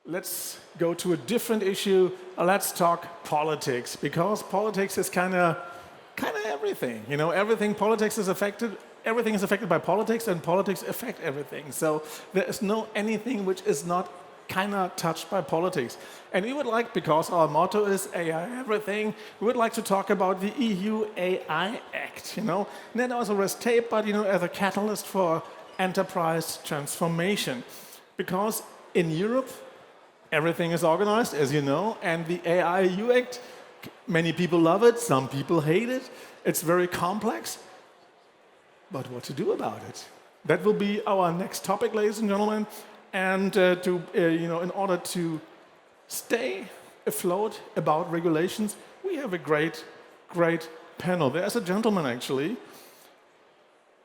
let's go to a different issue. Let's talk politics, because politics is kind of everything. You know, everything politics is affected. Everything is affected by politics, and politics affect everything. So there is no anything which is not kind of touched by politics. And we would like, because our motto is AI everything, we would like to talk about the EU AI Act. You know, not as a red tape, but as a catalyst for enterprise transformation. Because in Europe, everything is organized, as you know, and the AI EU Act, many people love it, some people hate it. It's very complex, but what to do about it? That will be our next topic, ladies and gentlemen. And in order to stay afloat about regulations, we have a great panel. There's a gentleman actually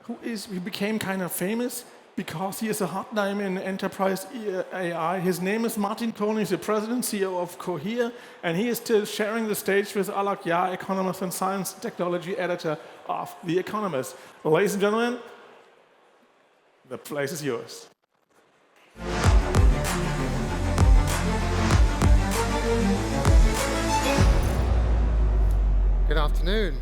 who became kind of famous because he is a hot name in enterprise AI. His name is Martin Kohn. He's the president, CEO of Cohere, and he is still sharing the stage with Alok Jha, economist and science technology editor of The Economist. Ladies and gentlemen, the place is yours. Good afternoon.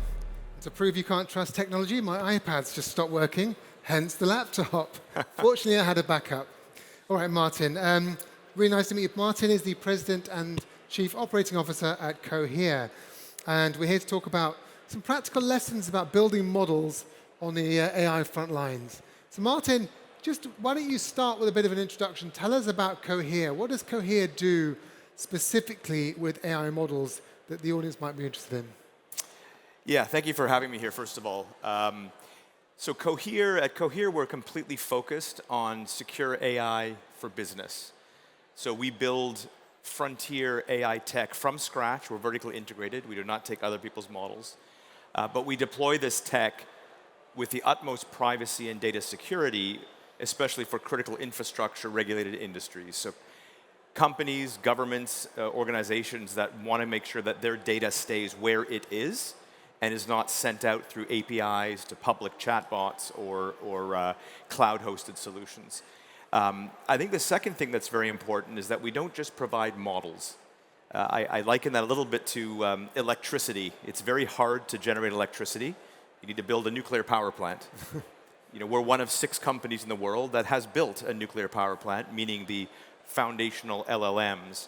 To prove you can't trust technology, my iPad's just stopped working, hence the laptop. Fortunately, I had a backup. All right, Martin. Really nice to meet you. Martin is the President and Chief Operating Officer at Cohere. And we're here to talk about some practical lessons about building models on the AI front lines. So Martin, just why don't you start with a bit of an introduction. Tell us about Cohere. What does Cohere do specifically with AI models that the audience might be interested in? Yeah, thank you for having me here, first of all. So at Cohere, we're completely focused on secure AI for business. So we build frontier AI tech from scratch. We're vertically integrated. We do not take other people's models. But we deploy this tech with the utmost privacy and data security, especially for critical infrastructure regulated industries. So companies, governments, organizations that want to make sure that their data stays where it is and is not sent out through APIs to public chatbots or cloud-hosted solutions. I think the second thing that's very important is that we don't just provide models. I liken that a little bit to electricity. It's very hard to generate electricity. You need to build a nuclear power plant. We're one of 6 companies in the world that has built a nuclear power plant, meaning the foundational LLMs.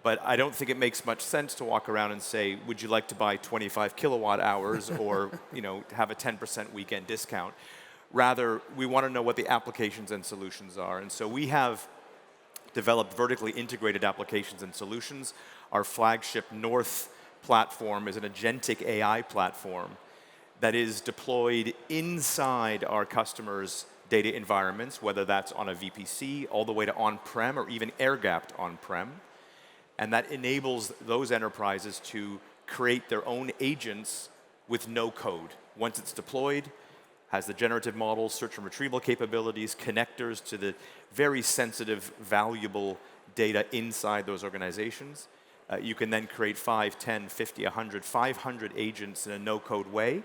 But I don't think it makes much sense to walk around and say, would you like to buy 25 kilowatt hours or have a 10% weekend discount? Rather, we want to know what the applications and solutions are. And so we have developed vertically integrated applications and solutions. Our flagship North platform is an agentic AI platform that is deployed inside our customers' data environments, whether that's on a VPC, all the way to on-prem, or even air-gapped on-prem. And that enables those enterprises to create their own agents with no code. Once it's deployed, has the generative model, search and retrieval capabilities, connectors to the very sensitive, valuable data inside those organizations. You can then create 5, 10, 50, 100, 500 agents in a no-code way,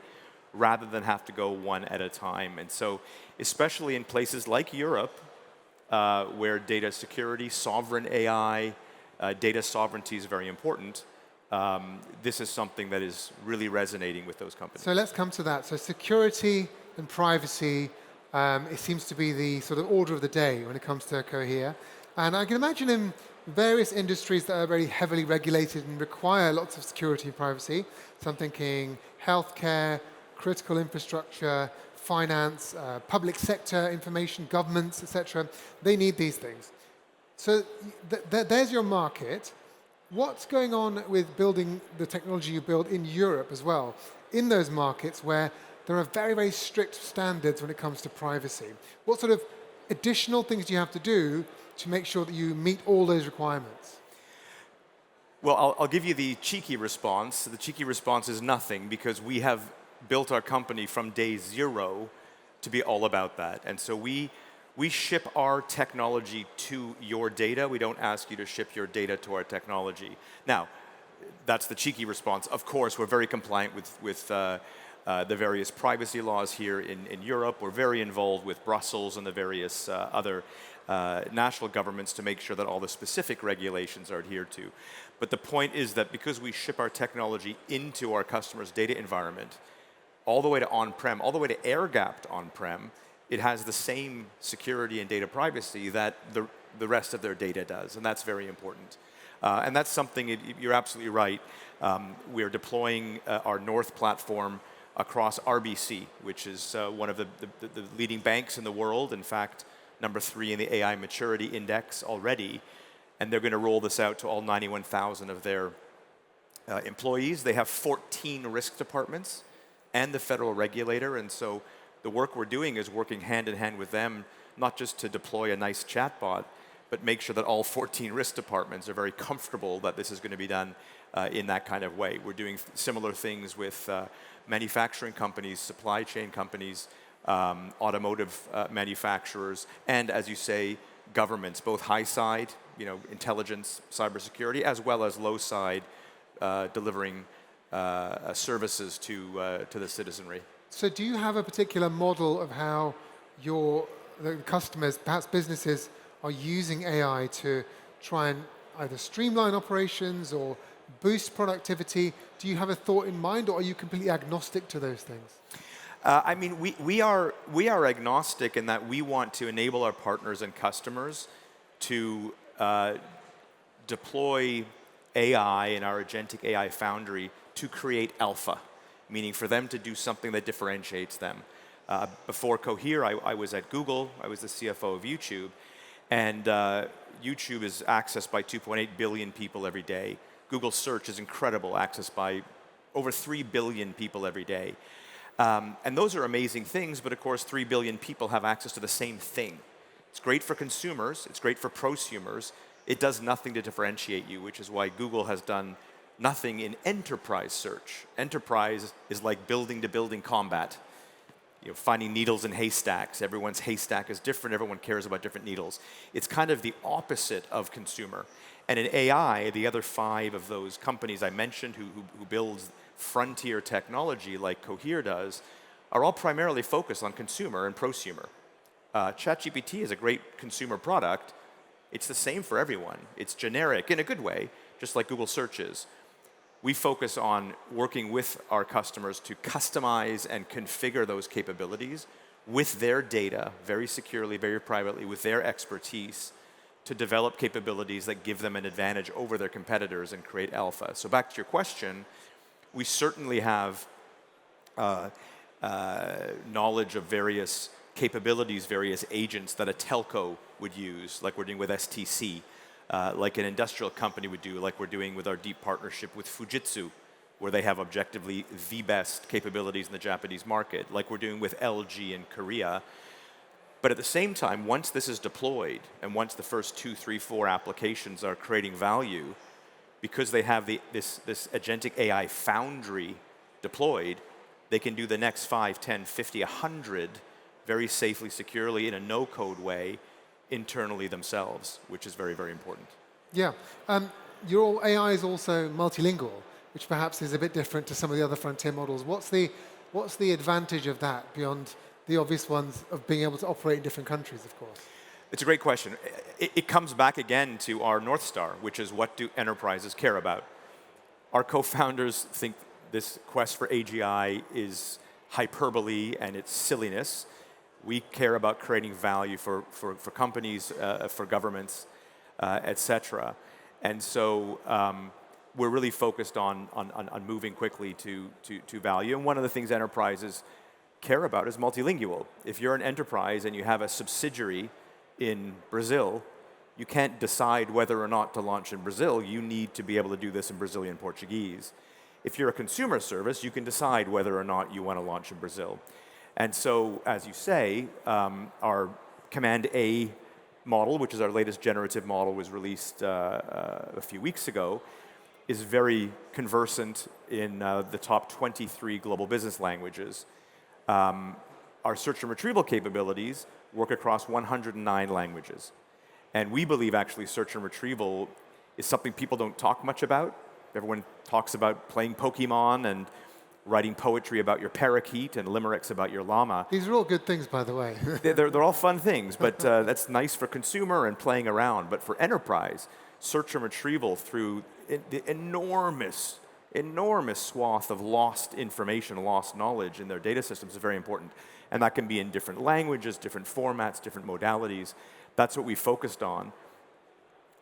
rather than have to go one at a time. And so, especially in places like Europe, where data security, sovereign AI, data sovereignty is very important, this is something that is really resonating with those companies. So let's come to that. So security and privacy, it seems to be the sort of order of the day when it comes to Cohere. And I can imagine in various industries that are very heavily regulated and require lots of security and privacy, so I'm thinking healthcare, critical infrastructure, finance, public sector information, governments, etc. They need these things. So there's your market. What's going on with building the technology you build in Europe as well, in those markets where there are very, very strict standards when it comes to privacy? What sort of additional things do you have to do to make sure that you meet all those requirements? Well, I'll give you the cheeky response. The cheeky response is nothing, because we have built our company from day 0 to be all about that. And so we ship our technology to your data. We don't ask you to ship your data to our technology. Now, that's the cheeky response. Of course, we're very compliant with the various privacy laws here in Europe. We're very involved with Brussels and the various other national governments to make sure that all the specific regulations are adhered to. But the point is that because we ship our technology into our customers' data environment, all the way to on-prem, all the way to air-gapped on-prem, it has the same security and data privacy that the rest of their data does, and that's very important. And that's something, you're absolutely right. We're deploying our North platform across RBC, which is one of the leading banks in the world. In fact, number 3 in the AI Maturity Index already. And they're going to roll this out to all 91,000 of their employees. They have 14 risk departments and the federal regulator. And so the work we're doing is working hand in hand with them, not just to deploy a nice chatbot, but make sure that all 14 risk departments are very comfortable that this is going to be done in that kind of way. We're doing similar things with manufacturing companies, supply chain companies, automotive manufacturers, and as you say, governments, both high side, intelligence, cybersecurity, as well as low side, delivering services to the citizenry. So do you have a particular model of how the customers, perhaps businesses, are using AI to try and either streamline operations or boost productivity? Do you have a thought in mind, or are you completely agnostic to those things? I mean, we are agnostic in that we want to enable our partners and customers to deploy AI in our agentic AI foundry to create alpha, meaning for them to do something that differentiates them. Before Cohere, I was at Google. I was the CFO of YouTube. And YouTube is accessed by 2.8 billion people every day. Google Search is incredible, accessed by over 3 billion people every day. And those are amazing things, but of course 3 billion people have access to the same thing. It's great for consumers, it's great for prosumers. It does nothing to differentiate you, which is why Google has done nothing in enterprise search. Enterprise is like building-to-building combat. Finding needles in haystacks. Everyone's haystack is different. Everyone cares about different needles. It's kind of the opposite of consumer. And in AI, the other 5 of those companies I mentioned who builds frontier technology like Cohere does are all primarily focused on consumer and prosumer. ChatGPT is a great consumer product. It's the same for everyone. It's generic in a good way, just like Google Search is. We focus on working with our customers to customize and configure those capabilities with their data, very securely, very privately, with their expertise, to develop capabilities that give them an advantage over their competitors and create alpha. So back to your question, we certainly have knowledge of various capabilities, various agents that a telco would use, like we're doing with STC. Like an industrial company would do, like we're doing with our deep partnership with Fujitsu, where they have objectively the best capabilities in the Japanese market, like we're doing with LG in Korea. But at the same time, once this is deployed, and once the first 2, 3, 4 applications are creating value, because they have this agentic AI foundry deployed, they can do the next 5, 10, 50, 100 very safely, securely, in a no-code way, internally themselves, which is very, very important. Yeah. Your AI is also multilingual, which perhaps is a bit different to some of the other frontier models. What's the advantage of that beyond the obvious ones of being able to operate in different countries, of course? It's a great question. It comes back again to our North Star, which is what do enterprises care about? Our co-founders think this quest for AGI is hyperbole and it's silliness. We care about creating value for companies, for governments, et cetera. And so we're really focused on moving quickly to value. And one of the things enterprises care about is multilingual. If you're an enterprise and you have a subsidiary in Brazil, you can't decide whether or not to launch in Brazil. You need to be able to do this in Brazilian Portuguese. If you're a consumer service, you can decide whether or not you want to launch in Brazil. And so, as you say, our Command A model, which is our latest generative model, was released a few weeks ago, is very conversant in the top 23 global business languages. Our search and retrieval capabilities work across 109 languages. And we believe, actually, search and retrieval is something people don't talk much about. Everyone talks about playing Pokemon and writing poetry about your parakeet and limericks about your llama. These are all good things, by the way. They're all fun things, but that's nice for consumer and playing around. But for enterprise, search and retrieval through the enormous swath of lost information, lost knowledge in their data systems is very important. And that can be in different languages, different formats, different modalities. That's what we focused on,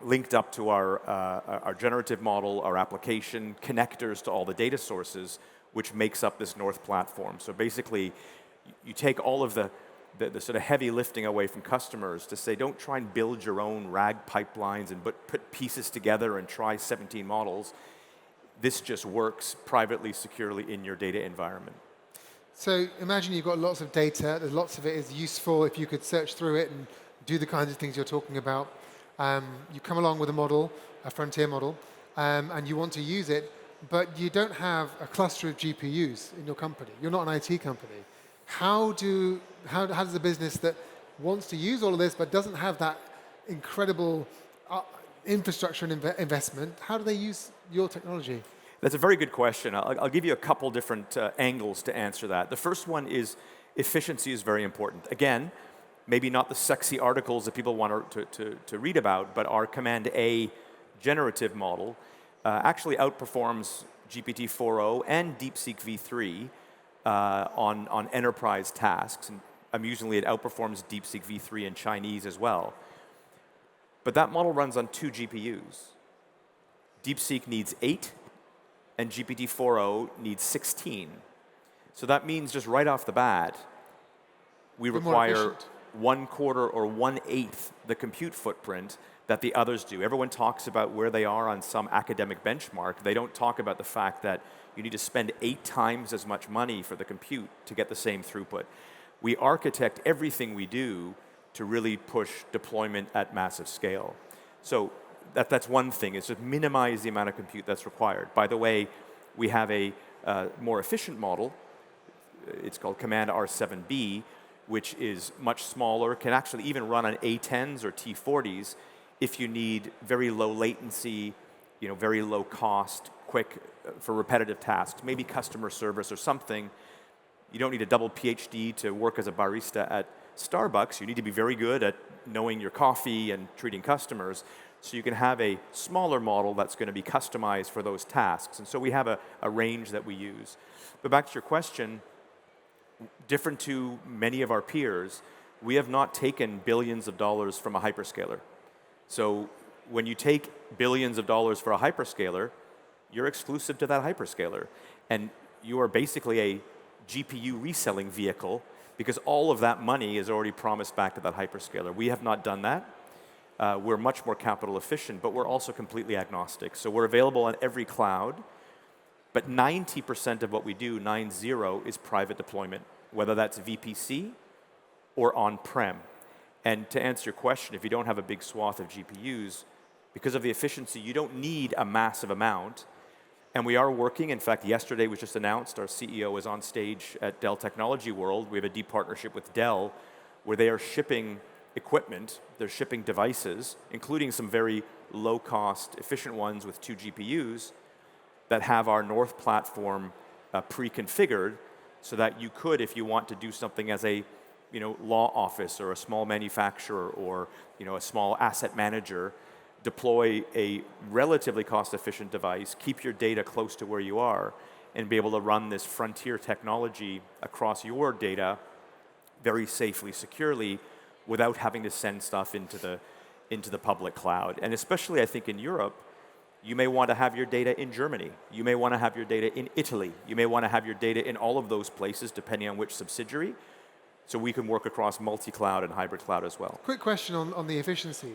linked up to our generative model, our application, connectors to all the data sources, which makes up this North platform. So basically, you take all of the sort of heavy lifting away from customers to say, don't try and build your own RAG pipelines and put pieces together and try 17 models. This just works privately, securely in your data environment. So imagine you've got lots of data, lots of it is useful if you could search through it and do the kinds of things you're talking about. You come along with a model, a frontier model, and you want to use it, but you don't have a cluster of GPUs in your company. You're not an IT company. How does a business that wants to use all of this but doesn't have that incredible infrastructure and investment, how do they use your technology? That's a very good question. I'll give you a couple different angles to answer that. The first one is efficiency is very important. Again, maybe not the sexy articles that people want to read about, but our Command A generative model actually outperforms GPT-4o and DeepSeek v3 on enterprise tasks. And amusingly, it outperforms DeepSeek v3 in Chinese as well. But that model runs on 2 GPUs. DeepSeek needs 8, and GPT-4o needs 16. So that means just right off the bat, we require 1/4 or 1/8 the compute footprint that the others do. Everyone talks about where they are on some academic benchmark. They don't talk about the fact that you need to spend 8 times as much money for the compute to get the same throughput. We architect everything we do to really push deployment at massive scale. So that's one thing, is to minimize the amount of compute that's required. By the way, we have a more efficient model. It's called Command R7B, which is much smaller, can actually even run on A10s or T40s if you need very low latency, very low cost, quick for repetitive tasks, maybe customer service or something. You don't need a double PhD to work as a barista at Starbucks. You need to be very good at knowing your coffee and treating customers. So you can have a smaller model that's going to be customized for those tasks. And so we have a range that we use. But back to your question, different to many of our peers, we have not taken billions of dollars from a hyperscaler. So when you take billions of dollars for a hyperscaler, you're exclusive to that hyperscaler. And you are basically a GPU reselling vehicle because all of that money is already promised back to that hyperscaler. We have not done that. We're much more capital efficient, but we're also completely agnostic. So we're available on every cloud, but 90% of what we do, 90, is private deployment, whether that's VPC or on-prem. And to answer your question, if you don't have a big swath of GPUs, because of the efficiency, you don't need a massive amount. And we are working, in fact, yesterday was just announced, our CEO was on stage at Dell Technology World. We have a deep partnership with Dell, where they are shipping equipment, they're shipping devices, including some very low-cost, efficient ones with 2 GPUs that have our North platform pre-configured so that you could, if you want to do something as a law office or a small manufacturer or a small asset manager, deploy a relatively cost-efficient device, keep your data close to where you are, and be able to run this frontier technology across your data very safely, securely, without having to send stuff into the public cloud. And especially, I think, in Europe, you may want to have your data in Germany. You may want to have your data in Italy. You may want to have your data in all of those places, depending on which subsidiary. So we can work across multi-cloud and hybrid cloud as well. Quick question on the efficiency.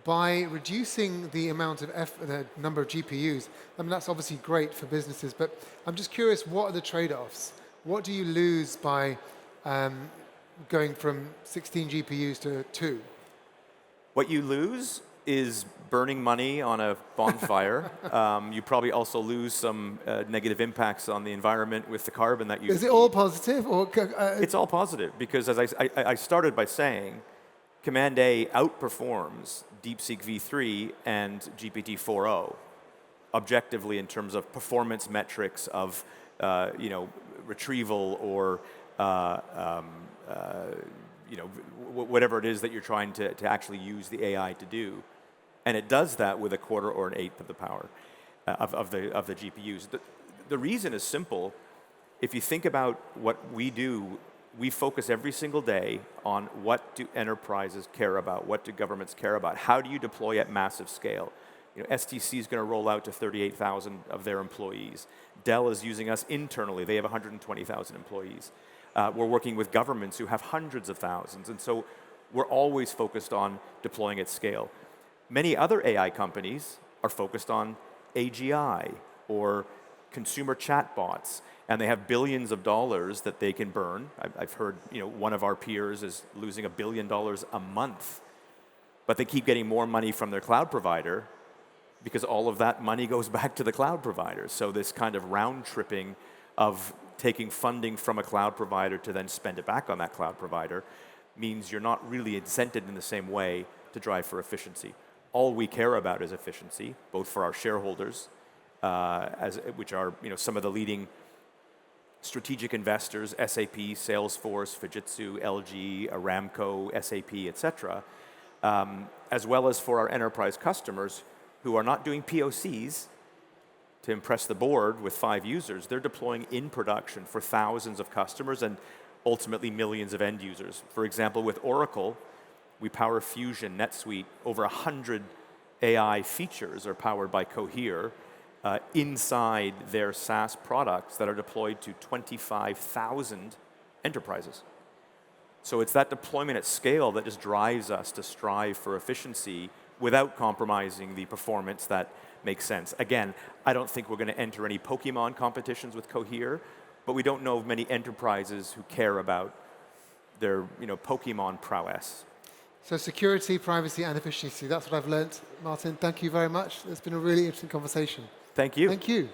By reducing the amount of the number of GPUs, I mean, that's obviously great for businesses, but I'm just curious, what are the trade-offs? What do you lose by going from 16 GPUs to 2? What you lose is burning money on a bonfire. You probably also lose some negative impacts on the environment with the carbon that you... Is it all positive? Or, It's all positive, because as I started by saying, Command A outperforms DeepSeek v3 and GPT-4o objectively in terms of performance metrics of retrieval or whatever it is that you're trying to actually use the AI to do. And it does that with a quarter or an eighth of the power of the GPUs. The reason is simple. If you think about what we do, we focus every single day on what do enterprises care about, what do governments care about, how do you deploy at massive scale. STC is going to roll out to 38,000 of their employees. Dell is using us internally. They have 120,000 employees. We're working with governments who have hundreds of thousands. And so we're always focused on deploying at scale. Many other AI companies are focused on AGI or consumer chatbots, and they have billions of dollars that they can burn. I've heard one of our peers is losing $1 billion a month, but they keep getting more money from their cloud provider because all of that money goes back to the cloud provider. So this kind of round-tripping of taking funding from a cloud provider to then spend it back on that cloud provider means you're not really incented in the same way to drive for efficiency. All we care about is efficiency, both for our shareholders, which are some of the leading strategic investors, SAP, Salesforce, Fujitsu, LG, Aramco, SAP, etc., as well as for our enterprise customers who are not doing POCs to impress the board with 5 users. They're deploying in production for thousands of customers and ultimately millions of end users. For example, with Oracle, we power Fusion, NetSuite. Over 100 AI features are powered by Cohere inside their SaaS products that are deployed to 25,000 enterprises. So it's that deployment at scale that just drives us to strive for efficiency without compromising the performance that makes sense. Again, I don't think we're going to enter any Pokemon competitions with Cohere, but we don't know of many enterprises who care about their Pokemon prowess. So security, privacy, and efficiency. That's what I've learned. Martin, thank you very much. It's been a really interesting conversation. Thank you. Thank you.